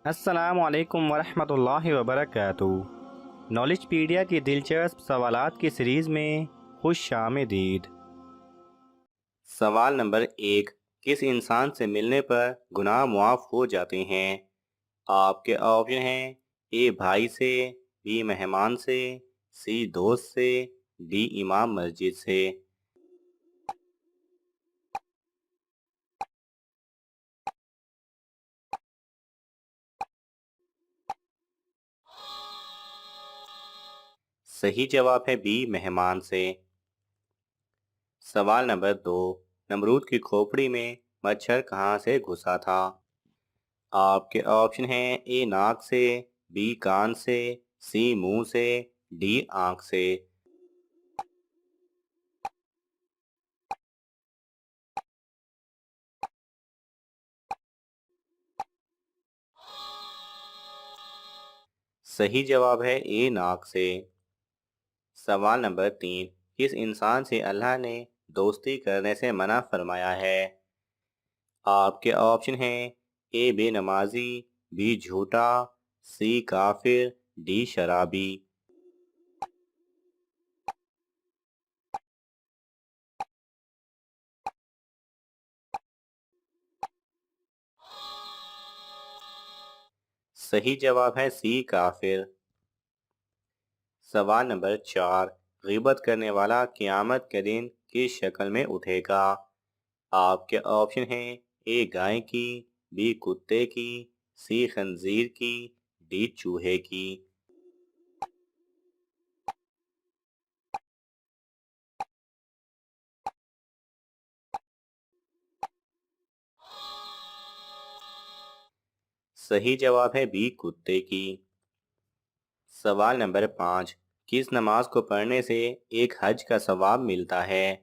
السلام علیکم ورحمۃ اللہ وبرکاتہ۔ نالج پیڈیا کی دلچسپ سوالات کی سیریز میں خوش آمدید۔ سوال نمبر 1، کس انسان سے ملنے پر گناہ معاف ہو جاتے ہیں؟ آپ کے آپشن ہیں: اے بھائی سے، بی مہمان سے، سی دوست سے، ڈی امام مسجد سے۔ صحیح جواب ہے بی مہمان سے۔ سوال نمبر 2، نمرود کی کھوپڑی میں مچھر کہاں سے گھسا تھا؟ آپ کے آپشن ہیں: اے ناک سے، بی کان سے، سی منہ سے، ڈی آنکھ سے۔ صحیح جواب ہے اے ناک سے۔ سوال نمبر 3، کس انسان سے اللہ نے دوستی کرنے سے منع فرمایا ہے؟ آپ کے آپشن ہیں: اے بے نمازی، بی جھوٹا، سی کافر، ڈی شرابی۔ صحیح جواب ہے سی کافر۔ سوال نمبر 4، غیبت کرنے والا قیامت کے دن کس شکل میں اٹھے گا؟ آپ کے آپشن ہیں: اے گائے کی، بی کتے کی، سی خنزیر کی، ڈی چوہے کی۔ صحیح جواب ہے بی کتے کی۔ سوال نمبر 5، کس نماز کو پڑھنے سے ایک حج کا ثواب ملتا ہے؟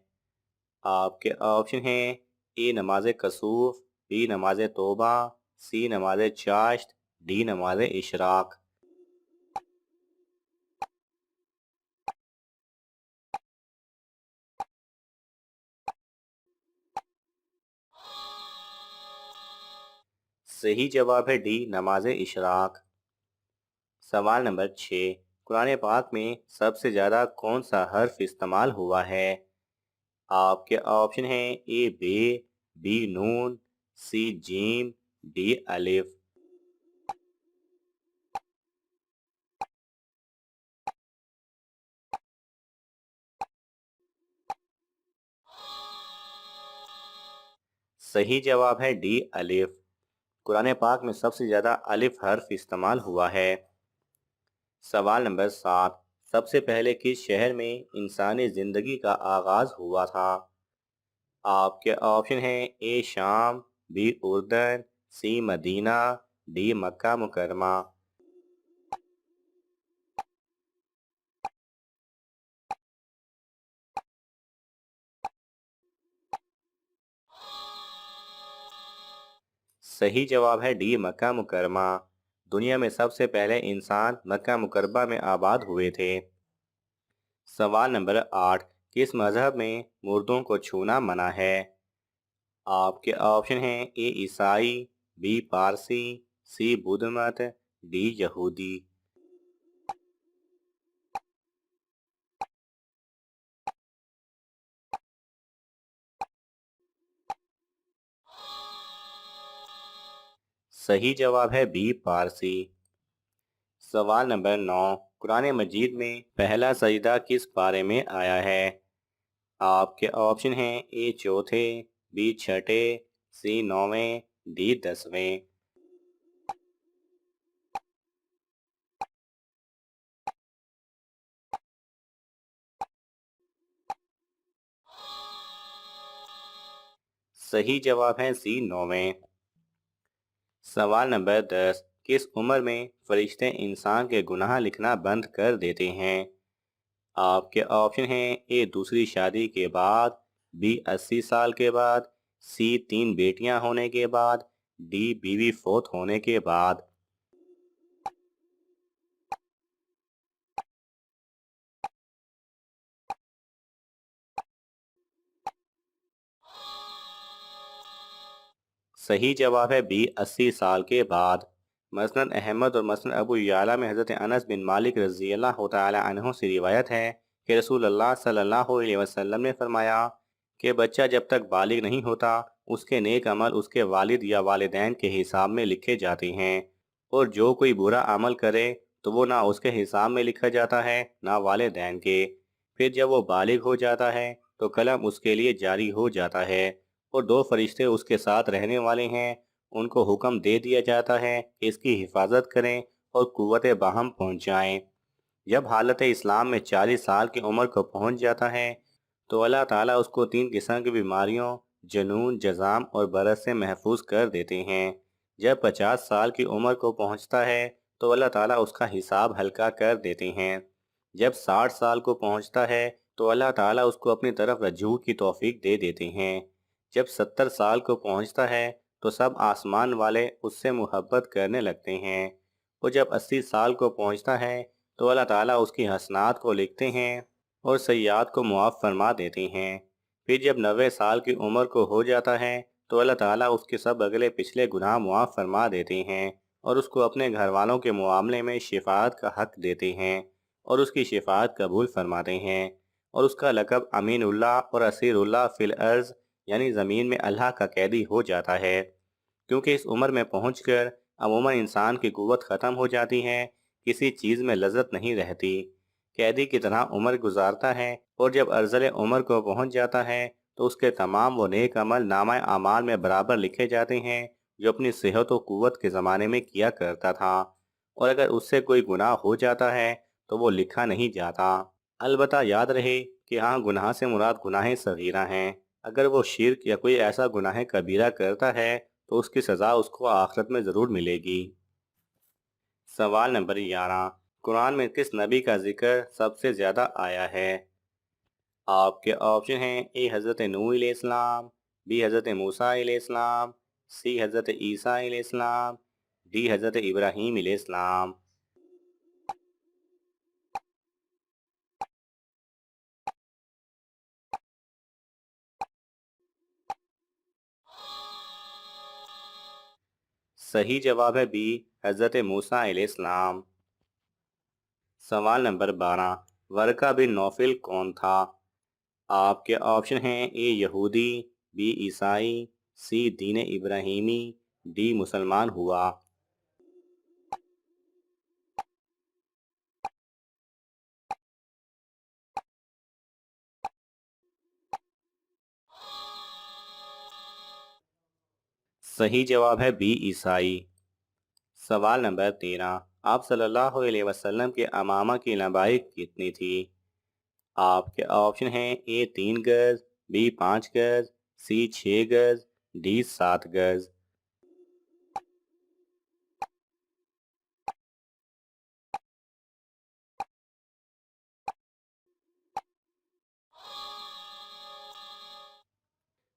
آپ کے آپشن ہیں: اے نماز کسوف، بی نماز توبہ، سی نماز چاشت، ڈی نماز اشراق۔ صحیح جواب ہے ڈی نماز اشراق۔ سوال نمبر 6، قرآن پاک میں سب سے زیادہ کون سا حرف استعمال ہوا ہے؟ آپ کے آپشن ہیں: اے بے، be known, C jam, D الف۔ صحیح جواب ہے ڈی الف۔ قرآن پاک میں سب سے زیادہ الف حرف استعمال ہوا ہے۔ سوال نمبر 7، سب سے پہلے کس شہر میں انسانی زندگی کا آغاز ہوا تھا؟ آپ کے آپشن ہیں: اے شام، بی اردن، سی مدینہ، ڈی مکہ مکرمہ۔ صحیح جواب ہے ڈی مکہ مکرمہ۔ دنیا میں سب سے پہلے انسان مکہ مکرمہ میں آباد ہوئے تھے۔ سوال نمبر 8، کس مذہب میں مردوں کو چھونا منع ہے؟ آپ کے آپشن ہیں: اے عیسائی، بی پارسی، سی بدھ مت، ڈی یہودی۔ صحیح جواب ہے بی پارسی۔ سوال نمبر 9، قرآن مجید میں پہلا سجدہ کس پارے میں آیا ہے؟ آپ کے آپشن ہیں: اے چوتھے، بی چھٹے، سی نویں، ڈی 10ویں۔ صحیح جواب ہے سی 9ویں۔ سوال نمبر 10، کس عمر میں فرشتے انسان کے گناہ لکھنا بند کر دیتے ہیں؟ آپ کے آپشن ہیں: اے دوسری شادی کے بعد، بی 80 سال کے بعد، سی 3 بیٹیاں ہونے کے بعد، ڈی بیوی فوت ہونے کے بعد۔ صحیح جواب ہے بی 80 سال کے بعد۔ مسند احمد اور مسند ابو یعلا میں حضرت انس بن مالک رضی اللہ تعالی عنہ سے روایت ہے کہ رسول اللہ صلی اللہ علیہ وسلم نے فرمایا کہ بچہ جب تک بالغ نہیں ہوتا اس کے نیک عمل اس کے والد یا والدین کے حساب میں لکھے جاتے ہیں، اور جو کوئی برا عمل کرے تو وہ نہ اس کے حساب میں لکھا جاتا ہے نہ والدین کے۔ پھر جب وہ بالغ ہو جاتا ہے تو قلم اس کے لیے جاری ہو جاتا ہے، اور دو فرشتے اس کے ساتھ رہنے والے ہیں، ان کو حکم دے دیا جاتا ہے کہ اس کی حفاظت کریں اور قوت باہم پہنچائیں۔ جب حالت اسلام میں 40 سال کی عمر کو پہنچ جاتا ہے تو اللہ تعالیٰ اس کو 3 قسم کی بیماریوں، جنون، جذام اور برس سے محفوظ کر دیتے ہیں۔ جب 50 سال کی عمر کو پہنچتا ہے تو اللہ تعالیٰ اس کا حساب ہلکا کر دیتے ہیں۔ جب 60 سال کو پہنچتا ہے تو اللہ تعالیٰ اس کو اپنی طرف رجوع کی توفیق دے دیتے ہیں۔ جب 70 سال کو پہنچتا ہے تو سب آسمان والے اس سے محبت کرنے لگتے ہیں، اور جب 80 سال کو پہنچتا ہے تو اللہ تعالیٰ اس کی حسنات کو لکھتے ہیں اور سیئات کو معاف فرما دیتے ہیں۔ پھر جب 90 سال کی عمر کو ہو جاتا ہے تو اللہ تعالیٰ اس کے سب اگلے پچھلے گناہ معاف فرما دیتے ہیں اور اس کو اپنے گھر والوں کے معاملے میں شفاعت کا حق دیتے ہیں اور اس کی شفاعت قبول فرماتے ہیں، اور اس کا لقب امین اللہ اور اسیر اللہ فی الارض یعنی زمین میں اللہ کا قیدی ہو جاتا ہے، کیونکہ اس عمر میں پہنچ کر عموماً انسان کی قوت ختم ہو جاتی ہے، کسی چیز میں لذت نہیں رہتی، قیدی کی طرح عمر گزارتا ہے، اور جب ارذل عمر کو پہنچ جاتا ہے تو اس کے تمام وہ نیک عمل نامہ اعمال میں برابر لکھے جاتے ہیں جو اپنی صحت و قوت کے زمانے میں کیا کرتا تھا، اور اگر اس سے کوئی گناہ ہو جاتا ہے تو وہ لکھا نہیں جاتا۔ البتہ یاد رہے کہ ہاں گناہ سے مراد گناہ صغیرہ ہیں، اگر وہ شرک یا کوئی ایسا گناہ کبیرہ کرتا ہے تو اس کی سزا اس کو آخرت میں ضرور ملے گی۔ سوال نمبر 11، قرآن میں کس نبی کا ذکر سب سے زیادہ آیا ہے؟ آپ کے آپشن ہیں: اے حضرت نوح علیہ السلام، بی حضرت موسیٰ علیہ السلام، سی حضرت عیسیٰ علیہ السلام، ڈی حضرت ابراہیم علیہ السلام۔ صحیح جواب ہے بی، حضرت موسیٰ علیہ السلام۔ سوال نمبر 12، ورقہ بن نوفل کون تھا؟ آپ کے آپشن ہیں: اے یہودی، بی عیسائی، سی دین ابراہیمی، ڈی مسلمان ہوا۔ صحیح جواب ہے بی عیسائی۔ سوال نمبر 13، آپ صلی اللہ علیہ وسلم کے امامہ کی لمبائی کتنی تھی؟ آپ کے آپشن ہیں: اے 3 گز، بی 5 گز، سی 6 گز، ڈی 7 گز۔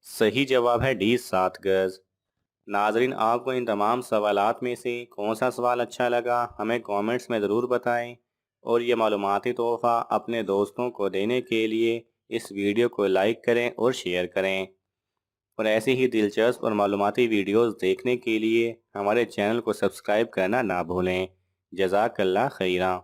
صحیح جواب ہے ڈی 7 گز۔ ناظرین، آپ کو ان تمام سوالات میں سے کون سا سوال اچھا لگا ہمیں کامنٹس میں ضرور بتائیں، اور یہ معلوماتی تحفہ اپنے دوستوں کو دینے کے لیے اس ویڈیو کو لائک کریں اور شیئر کریں، اور ایسی ہی دلچسپ اور معلوماتی ویڈیوز دیکھنے کے لیے ہمارے چینل کو سبسکرائب کرنا نہ بھولیں۔ جزاک اللہ خیرہ۔